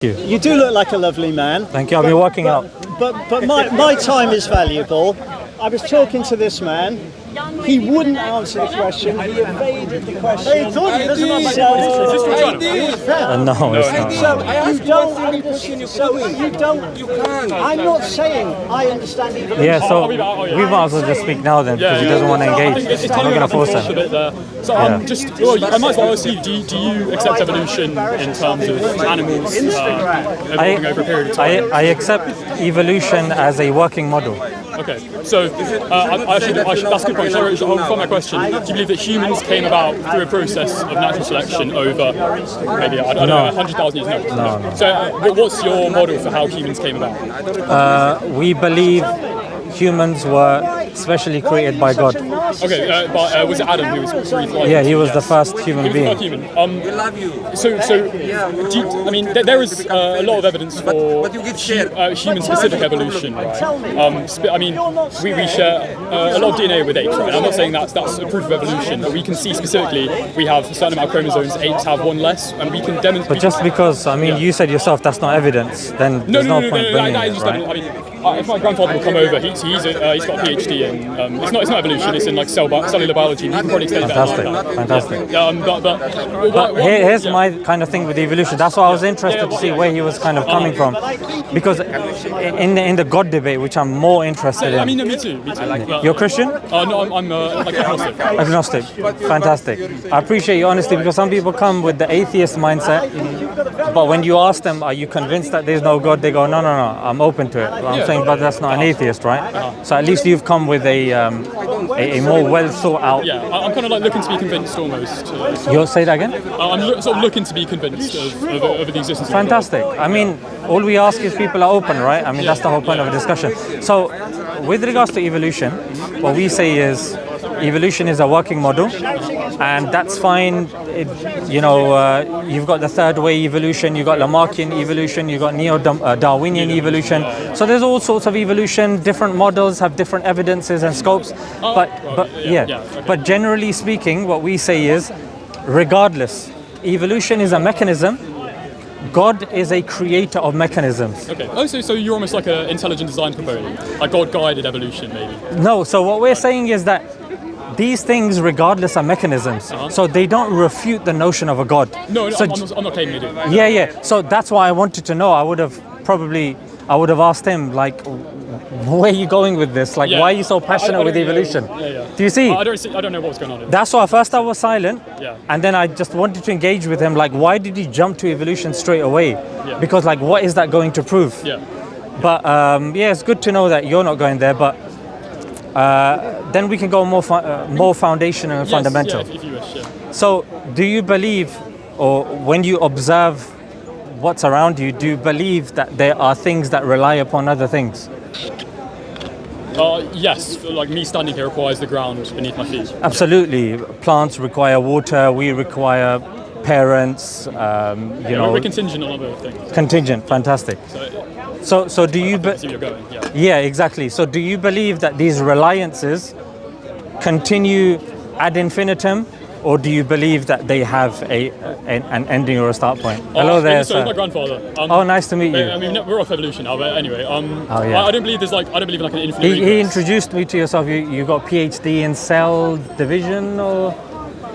You do look like a lovely man. Thank you. I'll be working out. But my time is valuable. I was talking to this man. He wouldn't answer the question. He evaded the question. He thought he doesn't No, it's not. You don't. I'm not saying I understand evolution. Yeah, so we might as well just speak now then, because he doesn't want to engage. I'm not going to force him. So I might as well ask you, do you accept evolution in terms of animals evolving over a period of time? I accept evolution as a working model. Okay, so that's a good point. So from my question, do you believe that humans came about through a process of natural selection over maybe, I don't know, 100,000 years? No. So what's your model for how humans came about? We believe humans were specially created by God. Okay, but was it Adam who was breathed life? Yeah, he was the first human being. There is a lot of evidence for human-specific evolution, right? We share a lot of DNA with apes, right? I'm not saying that's a proof of evolution, but we can see specifically we have a certain amount of chromosomes, apes have one less, and we can demonstrate. But just because, you said yourself that's not evidence, then there's no point bringing it, right? If my grandfather will come over, he's got a PhD in it's not evolution, it's in like cellular biology. And he can probably explain that. Fantastic. But here's my kind of thing with evolution. That's why I was interested to see where he was kind of coming from, because in the God debate, which I'm more interested in. Me too. You're Christian? No, I'm agnostic. Agnostic. Fantastic. I appreciate your honesty, because some people come with the atheist mindset, but when you ask them, are you convinced that there's no God? They go, no, I'm open to it. I'm saying, but that's not an atheist, right? So at least you've come with a more well thought out. Yeah, I'm kind of like looking to be convinced almost. You'll say that again? I'm sort of looking to be convinced of the existence of God. Fantastic. All we ask is people are open, right? That's the whole point of a discussion. So with regards to evolution, what we say is evolution is a working model, and that's fine. You've got the third way evolution, you've got Lamarckian evolution, you've got neo-Darwinian evolution. So there's all sorts of evolution. Different models have different evidences and scopes. But generally speaking, what we say is, regardless, evolution is a mechanism. God is a creator of mechanisms. Okay. Oh, so you're almost like an intelligent design proponent, like God-guided evolution, maybe? No. So what we're saying is that these things, regardless, are mechanisms. So they don't refute the notion of a God. No, I'm not claiming they do. Yeah. So that's why I wanted to know. I would have asked him, like, where are you going with this? Like, why are you so passionate with evolution? Do you see? I don't know what's going on. That's why first I was silent, Yeah. and then I just wanted to engage with him. Like, why did he jump to evolution straight away? Yeah. Because, like, what is that going to prove? Yeah. But it's good to know that you're not going there. But then we can go more foundational and fundamental. If you wish. Yeah. So, do you believe, or when you observe what's around you, do you believe that there are things that rely upon other things? Yes, like me standing here requires the ground beneath my feet. Absolutely. Plants require water, we require parents, We're contingent on other things. Contingent, fantastic. So do you... I see where you're going, yeah. Yeah, exactly. So do you believe that these reliances continue ad infinitum, or do you believe that they have an ending or a start point? Hello there, sir. My grandfather. Nice to meet you. We're off evolution now, but anyway. Yeah. I don't believe in like an infinite. He introduced me to yourself. You got PhD in cell division, or?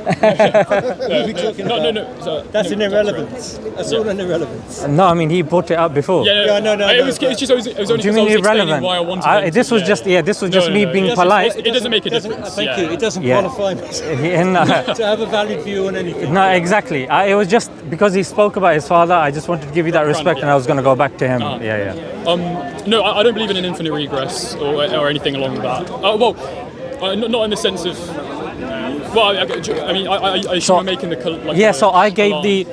No. That's an irrelevance. That's all an irrelevance. No, he brought it up before. Yeah. No. It was only because I was explaining why I wanted. This was just me being polite. It doesn't make a difference. Thank you. It doesn't qualify me to have a valid view on anything. No, exactly. It was just because he spoke about his father. I just wanted to give you that respect, and I was going to go back to him. No, I don't believe in an infinite regress or anything along that. Not in the sense of. Well, I assume I'm making the... So I gave the...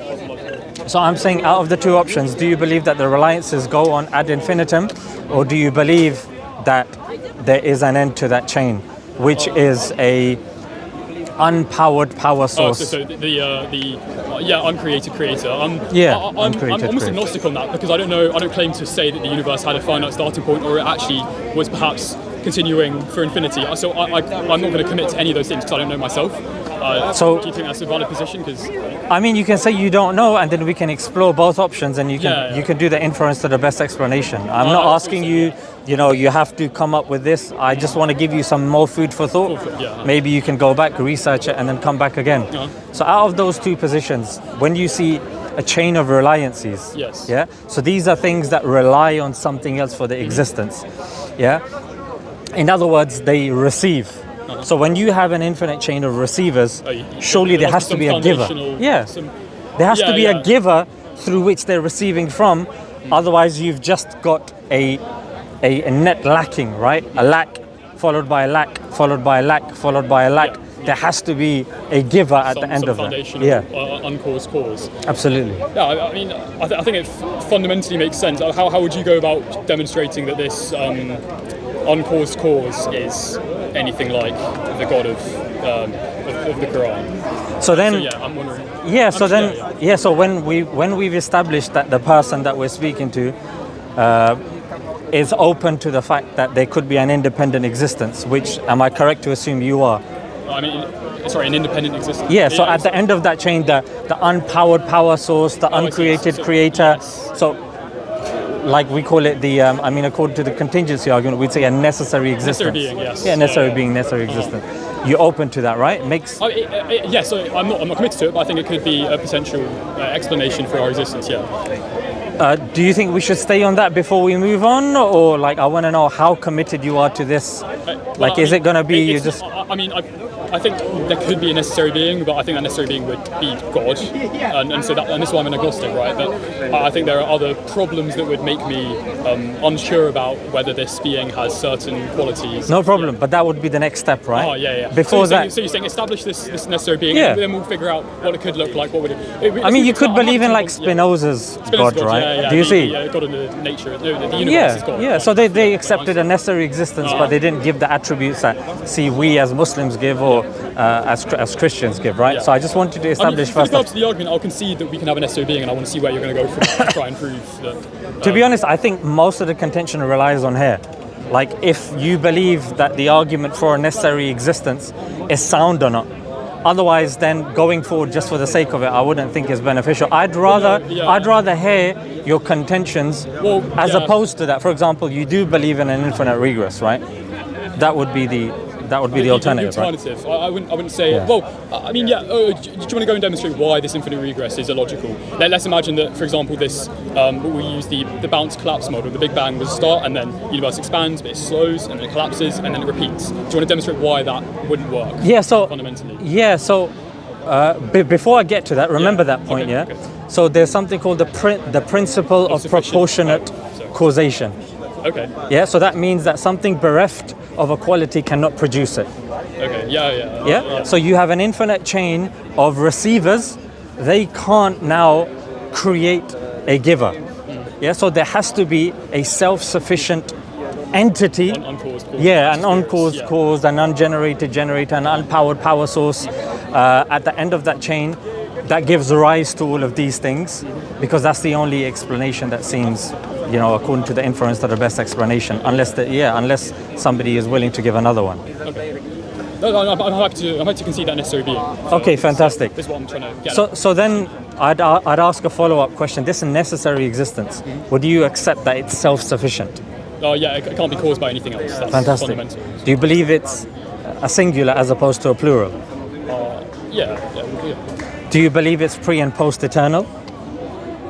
So I'm saying, out of the two options, do you believe that the reliances go on ad infinitum, or do you believe that there is an end to that chain, which is a unpowered power source? So the uncreated creator. I'm almost agnostic on that, because I don't claim to say that the universe had a finite starting point, or it actually was perhaps continuing for infinity. So I'm not going to commit to any of those things because I don't know myself. Do you think that's a valid position? I mean, you can say you don't know, and then we can explore both options, and you can do the inference to the best explanation. I'm not asking you, you have to come up with this. I just want to give you some more food for thought. Maybe you can go back, research it, and then come back again. So out of those two positions, when you see a chain of reliances, yeah. So these are things that rely on something else for their existence, yeah. In other words, they receive. So when you have an infinite chain of receivers, surely there has to be a giver. Yeah, there has to be a giver through which they're receiving from. Otherwise, you've just got a net lacking, right? A lack followed by a lack, followed by a lack, followed by a lack. There has to be a giver at the end of that. Uncaused cause. Absolutely. Yeah, I mean, I think it fundamentally makes sense. How would you go about demonstrating that this uncaused cause is anything like the God of the Quran? So then, I'm wondering. So when we've established that the person that we're speaking to is open to the fact that there could be an independent existence, which, am I correct to assume you are? I mean, sorry, an independent existence. Yeah, so at the end of that chain, the unpowered power source, the uncreated creator. Yes. So, like we call it according to the contingency argument, we'd say a necessary existence. Necessary being, yes. Yeah, necessary being, necessary existence. You're open to that, right? Yes, so I'm not committed to it, but I think it could be a potential explanation for our existence, Do you think we should stay on that before we move on? Or, I want to know how committed you are to this. Is it going to be I think there could be a necessary being, but I think that necessary being would be God, and this is why I'm an agnostic, right? But I think there are other problems that would make me unsure about whether this being has certain qualities. No problem, but that would be the next step, right? Oh, yeah. Before so you're saying establish this necessary being, and then we'll figure out what it could look like. What would it? I mean, you could believe in Spinoza's God, right? Do you see? Yeah, God in the nature, the universe is God. Yeah. So they accepted a necessary existence, but they didn't give the attributes that we as Muslims give or as Christians give, right? Yeah. So I just wanted to establish first. With regard to the argument, I'll concede that we can have a necessary being, and I want to see where you're going to go from to try and prove that. To be honest, I think most of the contention relies on here. If you believe that the argument for a necessary existence is sound or not. Otherwise, then going forward just for the sake of it, I wouldn't think is beneficial. I'd rather hear your contentions as opposed to that. For example, you do believe in an infinite regress, right? That would be the alternative. Right? I wouldn't say. Yeah. Well, I mean, do you want to go and demonstrate why this infinite regress is illogical? Let's imagine that, for example, this we use the bounce collapse model. The Big Bang was a start, and then the universe expands, but it slows, and then it collapses, and then it repeats. Do you want to demonstrate why that wouldn't work? Yeah. So fundamentally. Yeah. So before I get to that, remember that point. Okay. So there's something called the principle of proportionate causation. Okay. Yeah. So that means that something bereft of a quality cannot produce it. Okay. Yeah. So you have an infinite chain of receivers. They can't now create a giver. Yeah. So there has to be a self-sufficient entity. An uncaused cause. Yeah, an uncaused cause, an ungenerated generator, an unpowered power source. At the end of that chain, that gives rise to all of these things, because that's the only explanation that seems, according to the inference, to the best explanation, unless somebody is willing to give another one. Okay. No, I'm happy to concede that necessary being. Okay, fantastic. This is what I'm trying to get. So then I'd ask a follow-up question. This necessary existence, would you accept that it's self-sufficient? It can't be caused by anything else. That's fantastic. Fundamental. Do you believe it's a singular as opposed to a plural? Yeah. Do you believe it's pre and post eternal?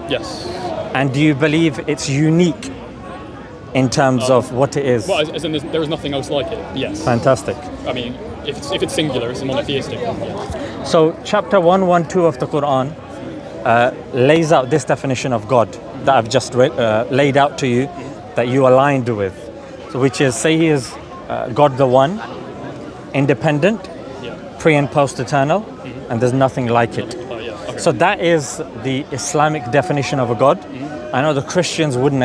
Yes. And do you believe it's unique in terms of what it is? Well, as in there is nothing else like it. Yes. Fantastic. I mean, if it's singular, it's a monotheistic. Yeah. So chapter 112 of the Quran lays out this definition of God that I've just laid out to you, that you aligned with. So which is, say he is God the One, independent, pre and post eternal, and there's nothing like it. Okay. So that is the Islamic definition of a God. I know the Christians wouldn't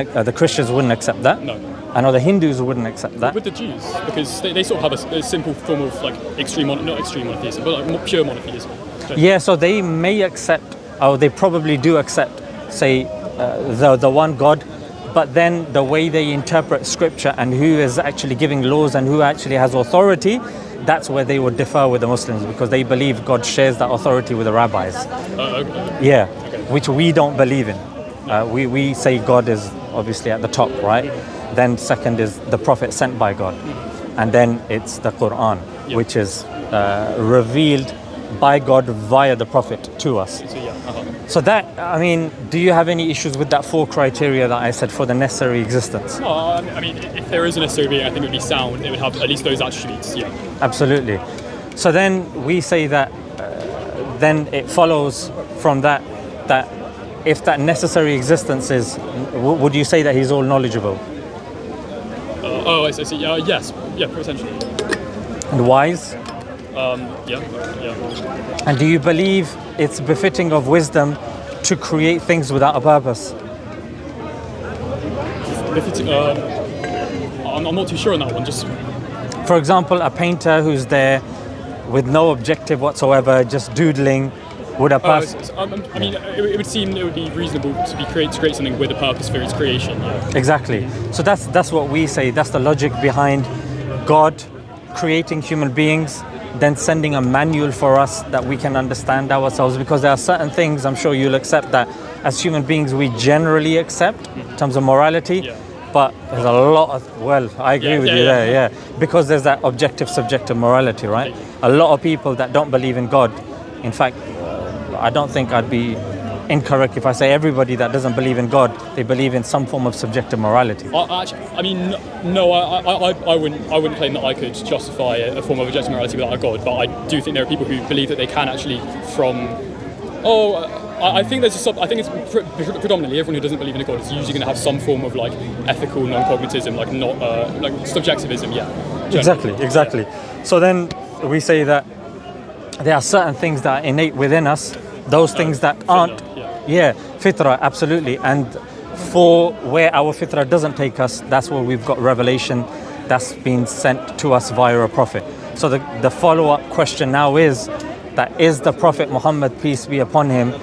accept that. No. I know the Hindus wouldn't accept that. With the Jews, because they sort of have a simple form of not extreme monotheism, but pure monotheism. Yeah, so they may accept, or they probably do accept, say, the one God, but then the way they interpret scripture and who is actually giving laws and who actually has authority that's where they would differ with the Muslims, because they believe God shares that authority with the rabbis. Okay. Yeah, which we don't believe in. We say God is obviously at the top, right? Then second is the Prophet sent by God. And then it's the Quran, which is revealed by God via the Prophet to us. So that, I mean, do you have any issues with that 4 criteria that I said for the necessary existence? No, I mean, if there is a necessary being, I think it would be sound. It would have at least those attributes, yeah. Absolutely. So then we say that, then it follows from that if that necessary existence is, would you say that he's all knowledgeable? I see. Yes. Yeah, potentially. And wise? Yeah. And do you believe it's befitting of wisdom to create things without a purpose? I'm not too sure on that one. Just for example, a painter who's there with no objective whatsoever, just doodling, would a purpose? I mean, it would seem it would be reasonable to create something with a purpose for its creation. Yeah. Exactly. So that's what we say. That's the logic behind God creating human beings, then sending a manual for us that we can understand ourselves, because there are certain things, I'm sure you'll accept, that as human beings we generally accept in terms of morality, but there's a lot of, well, I agree with you there, because there's that objective subjective morality, right? A lot of people that don't believe in God, in fact, I don't think I'd be incorrect if I say everybody that doesn't believe in God, they believe in some form of subjective morality. I mean, no, I wouldn't claim that I could justify a form of objective morality without a God, but I do think there are people who believe that they can actually I think there's I think it's predominantly everyone who doesn't believe in a God is usually going to have some form of like ethical non-cognitism, like not like subjectivism, generally. Exactly. So then we say that there are certain things that are innate within us, those things that aren't. Fitra, absolutely. And for where our fitra doesn't take us, that's where we've got revelation that's been sent to us via a prophet. So the follow-up question now is the Prophet Muhammad, peace be upon him,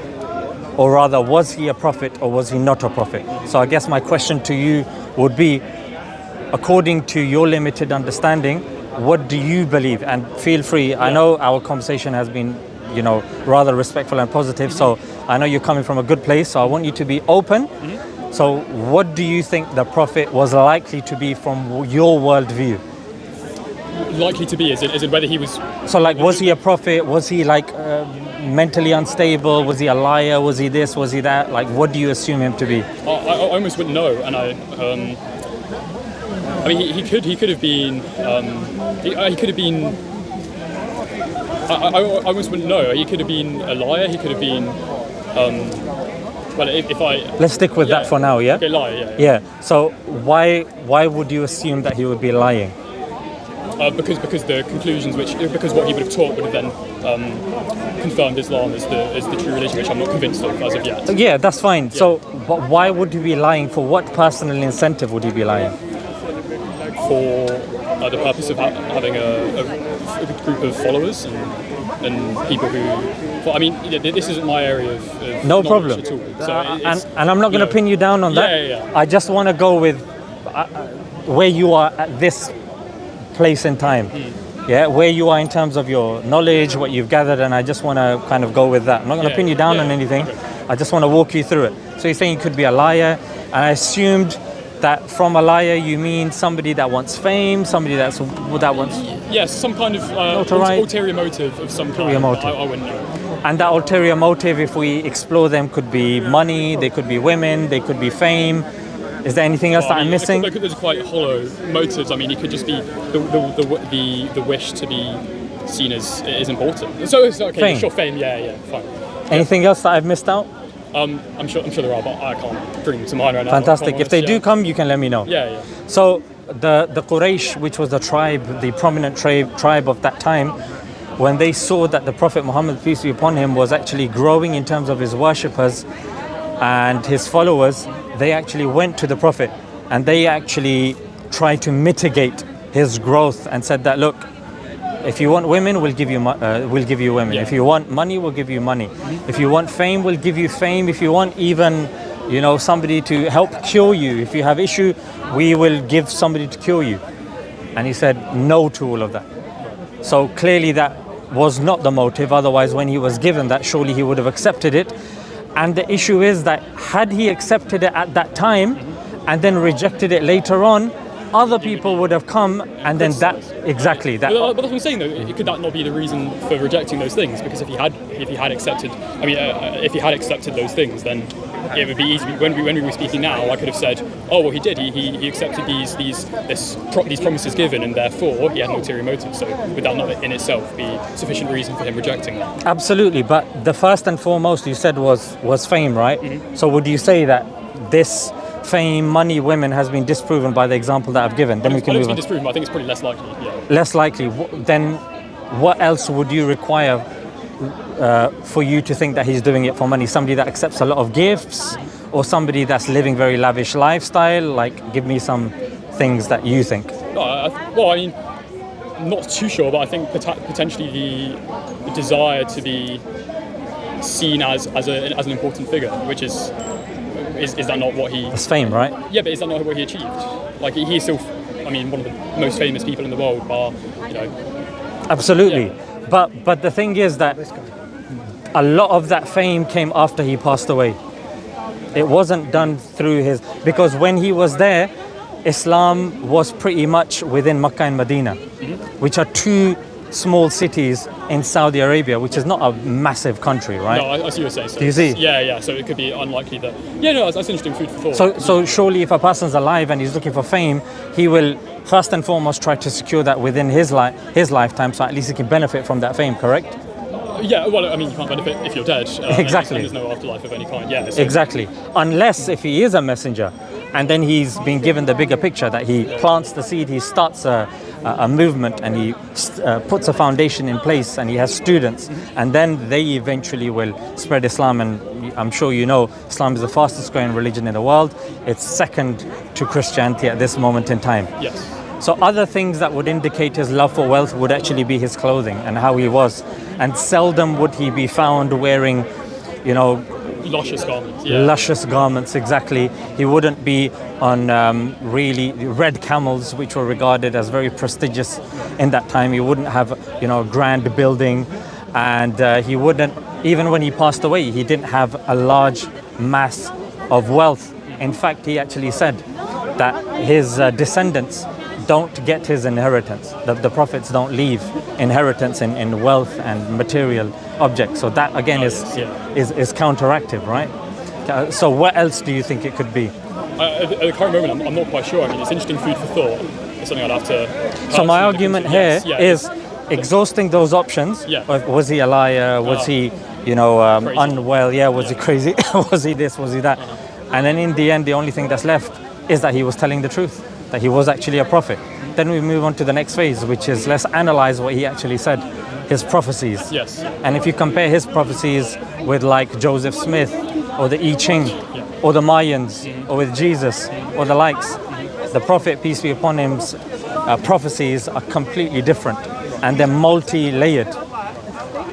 or rather, was he a prophet or was he not a prophet? So I guess my question to you would be, according to your limited understanding, what do you believe? And feel free, I know our conversation has been, rather respectful and positive, so I know you're coming from a good place, so I want you to be open. So what do you think the Prophet was likely to be from your worldview? Likely to be, as in whether he was... So like, was he a prophet? Was he like mentally unstable? Was he a liar? Was he this? Was he that? Like, what do you assume him to be? I almost wouldn't know, and I mean, he could have been... he could have been... I almost wouldn't know. He could have been a liar. He could have been... well, if I... Let's stick with that for now, yeah? Okay, liar, Yeah. So why would you assume that he would be lying? Because the conclusions, because what he would have taught would have then confirmed Islam as the true religion, which I'm not convinced of as of yet. Yeah, that's fine. Yeah. So, but why would he be lying? For what personal incentive would he be lying? For the purpose of having a group of followers and people who... Well, I mean, this isn't my area of no problem. At all. So and I'm not going to pin you down on that. Yeah. I just want to go with where you are at this place in time, where you are in terms of your knowledge, what you've gathered, and I just want to kind of go with that. I'm not going to pin you down on anything. Okay. I just want to walk you through it. So you're saying you could be a liar, and I assumed that from a liar you mean somebody that wants fame, somebody that wants... Yes, some kind of ulterior motive of some kind. I wouldn't know. And that ulterior motive, if we explore them, could be money, they could be women, they could be fame. Is there anything else that I'm missing? There's quite hollow motives. I mean, it could just be the wish to be seen as important. So it's okay. Fame. Sure, fame. Yeah, fine. Anything else that I've missed out? I'm sure there are, but I can't bring them to mind right now. Fantastic. If they do come, you can let me know. Yeah. So the Quraysh, which was the tribe, the prominent tribe of that time, when they saw that the Prophet Muhammad, peace be upon him, was actually growing in terms of his worshippers and his followers, they actually went to the Prophet and they actually tried to mitigate his growth and said that, look, if you want women, we'll give you women. Yeah. If you want money, we'll give you money. If you want fame, we'll give you fame. If you want even, somebody to help cure you, if you have issue, we will give somebody to cure you. And he said no to all of that. So clearly that was not the motive. Otherwise, when he was given that, surely he would have accepted it. And the issue is that had he accepted it at that time and then rejected it later on, other people would have come and then that, exactly that. But that's what I'm saying though, could that not be the reason for rejecting those things? Because if he had accepted, if he had accepted those things, then it would be easy. When we were speaking now, I could have said, oh well, he did. He accepted these promises given, and therefore he had an ulterior motive. So would that not in itself be sufficient reason for him rejecting that? Absolutely, but the first and foremost you said was fame, right? Mm-hmm. So would you say that this fame, money, women has been disproven by the example that I've given? Then we can move on. Disproven, but I think it's probably less likely. Yeah. Less likely. Then what else would you require for you to think that he's doing it for money? Somebody that accepts a lot of gifts, or somebody that's living very lavish lifestyle? Like, give me some things that you think. Well, I mean, I'm not too sure, but I think potentially the desire to be seen as an important figure, which is that not what he... That's fame, right? Yeah, but is that not what he achieved? Like, he's still, I mean, one of the most famous people in the world, bar, you know... Absolutely. Yeah. But the thing is that a lot of that fame came after he passed away. It wasn't done through his... Because when he was there, Islam was pretty much within Makkah and Medina, which are two small cities in Saudi Arabia, which is not a massive country, right? No, I see what you're saying. So do you see? Yeah. So it could be unlikely that... Yeah, no, that's interesting food for thought. So surely if a person's alive and he's looking for fame, he will first and foremost try to secure that within his lifetime, so at least he can benefit from that fame, correct? Yeah, well, I mean, you can't benefit if you're dead. Exactly. And there's no afterlife of any kind, yeah. So. Exactly. Unless if he is a messenger, and then he's been given the bigger picture, that he plants the seed, he starts a movement, and he puts a foundation in place, and he has students, and then they eventually will spread Islam. And I'm sure you know, Islam is the fastest growing religion in the world. It's second to Christianity at this moment in time. Yes. So other things that would indicate his love for wealth would actually be his clothing and how he was. And seldom would he be found wearing, luscious garments. Yeah. Luscious garments, exactly. He wouldn't be on really red camels, which were regarded as very prestigious in that time. He wouldn't have, a grand building, and he wouldn't, even when he passed away, he didn't have a large mass of wealth. In fact, he actually said that his descendants don't get his inheritance. The prophets don't leave inheritance in wealth and material objects. So that again is counteractive, right? So what else do you think it could be? At the current moment, I'm not quite sure. I mean, it's interesting food for thought. It's something I'd have to... So my argument here is exhausting those options. Yeah. Was he a liar? Was he, unwell? Yeah. Was he crazy? Was he this? Was he that? And then in the end, the only thing that's left is that he was telling the truth, that he was actually a prophet. Then we move on to the next phase, which is let's analyze what he actually said, his prophecies. Yes. And if you compare his prophecies with like Joseph Smith or the I Ching or the Mayans or with Jesus or the likes, the Prophet, peace be upon him's prophecies are completely different, and they're multi-layered.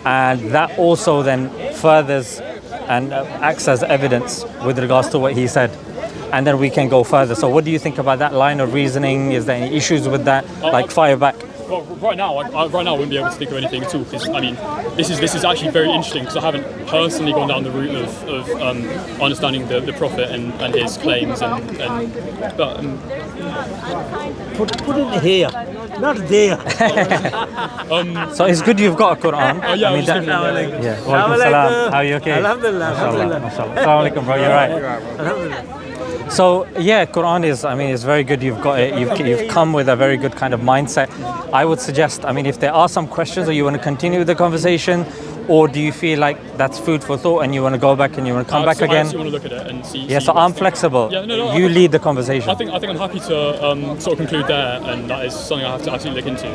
And that also then furthers and acts as evidence with regards to what he said. And then we can go further. So what do you think about that line of reasoning? Is there any issues with that? Fire back. Well, right now I wouldn't be able to think of anything at all, because I mean, this is actually very interesting, because I haven't personally gone down the route of understanding the Prophet and his claims but put it here, not there. So it's good you've got a Quran. Oh, yeah, Walaikum salam. How are you? Okay? Alhamdulillah. Assalamu alaikum, bro. You're right. Alhamdulillah. So yeah, Quran is, it's very good. You've got it. You've come with a very good kind of mindset. I would suggest, if there are some questions or you want to continue the conversation, or do you feel like that's food for thought and you want to go back and you want to come back again? I actually want to look at it and see. Yeah, so I'm flexible. Yeah, no, you lead the conversation. I think I'm happy to sort of conclude there, and that is something I have to actually look into.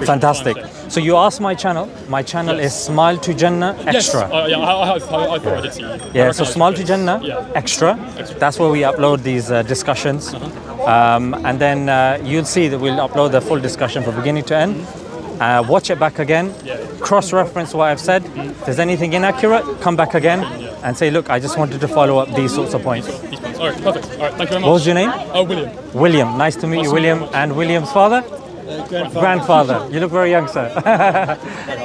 Fantastic. So you asked my channel. My channel is Smile2jannah Extra. Yes, I thought I did see you. Yeah, so Smile2jannah Extra. That's where we upload these discussions. And then you'll see that we'll upload the full discussion from beginning to end. Watch it back again, cross-reference what I've said. If there's anything inaccurate, come back again and say, look, I just wanted to follow up these sorts of points. All right, perfect. All right, thank you very much. What was your name? William. William. Nice to meet you, William. And William's father? Grandfather. You look very young, sir.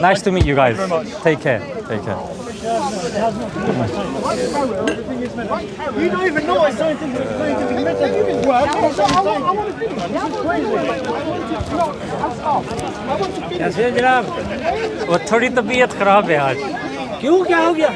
Nice to meet you guys. Take care. Take care. You don't even know what scientific method works. कैसे जनाब? वो थोड़ी तबीयत खराब है आज. क्यों क्या हो गया?